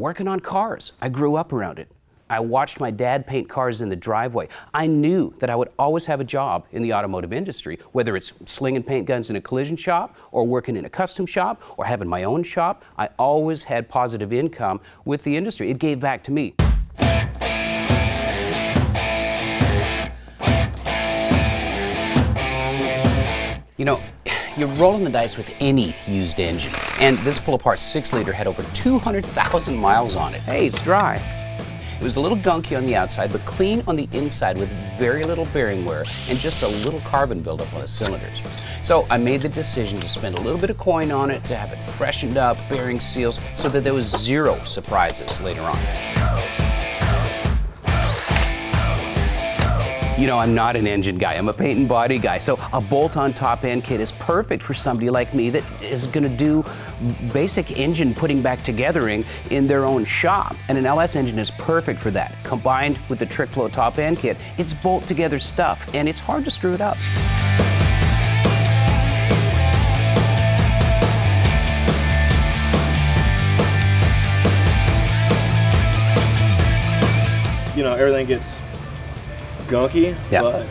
Working on cars. I grew up around it. I watched my dad paint cars in the driveway. I knew that I would always have a job in the automotive industry, whether it's slinging paint guns in a collision shop or working in a custom shop or having my own shop. I always had positive income with the industry. It gave back to me. You know, you're rolling the dice with any used engine, and this pull-apart 6-liter had over 200,000 miles on it. Hey, it's dry. It was a little gunky on the outside, but clean on the inside with very little bearing wear and just a little carbon buildup on the cylinders. So I made the decision to spend a little bit of coin on it, to have it freshened up, bearing seals, so that there was zero surprises later on. You know, I'm not an engine guy, I'm a paint and body guy, so a bolt-on top end kit is perfect for somebody like me that is going to do basic engine putting back togethering in their own shop. And an LS engine is perfect for that. Combined with the Trick Flow top end kit, it's bolt together stuff, and it's hard to screw it up. You know, everything gets gunky, yeah. But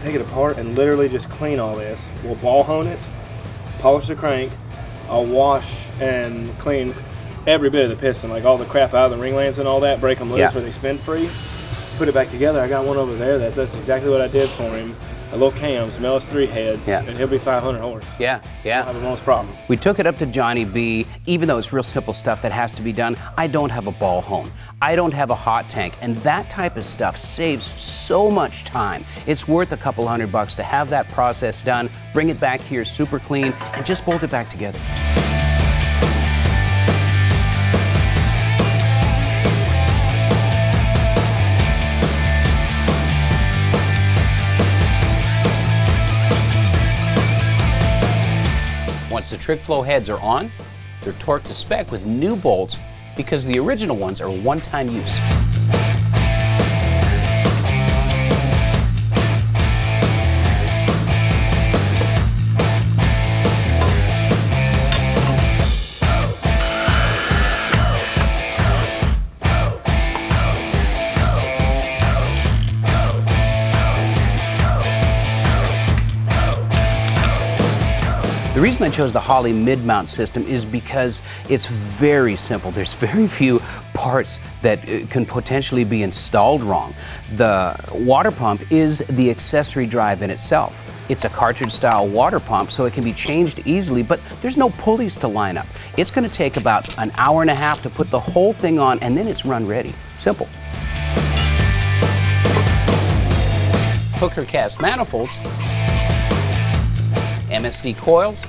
take it apart and literally just clean all this. We'll ball hone it, polish the crank. I'll wash and clean every bit of the piston, like all the crap out of the ring lands and all that, break them loose where they spin free. Put it back together. I got one over there that does exactly what I did for him. A little cam, some LS3 heads, and he'll be 500 horse. Yeah. I'll have the most problem. We took it up to Johnny B. Even though it's real simple stuff that has to be done, I don't have a ball hone. I don't have a hot tank, and that type of stuff saves so much time. It's worth a couple $100 to have that process done, bring it back here super clean, and just bolt it back together. Once the Trick Flow heads are on, they're torqued to spec with new bolts because the original ones are one-time use. The reason I chose the Holley mid-mount system is because it's very simple. There's very few parts that can potentially be installed wrong. The water pump is the accessory drive in itself. It's a cartridge-style water pump, so it can be changed easily, but there's no pulleys to line up. It's going to take about an hour and a half to put the whole thing on, and then it's run ready. Simple. Hooker cast manifolds, MSD coils,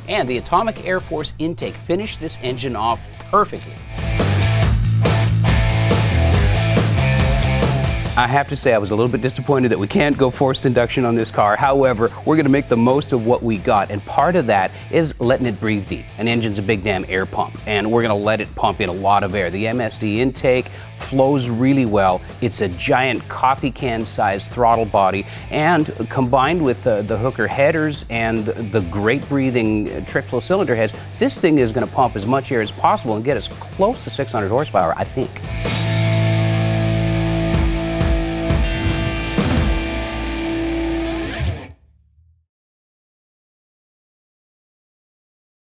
and the Atomic Air Force intake finish this engine off perfectly. I have to say I was a little bit disappointed that we can't go forced induction on this car. However, we're going to make the most of what we got, and part of that is letting it breathe deep. An engine's a big damn air pump, and we're going to let it pump in a lot of air. The MSD intake flows really well. It's a giant coffee can sized throttle body, and combined with the Hooker headers and the great breathing Trick Flow cylinder heads, this thing is going to pump as much air as possible and get us close to 600 horsepower, I think.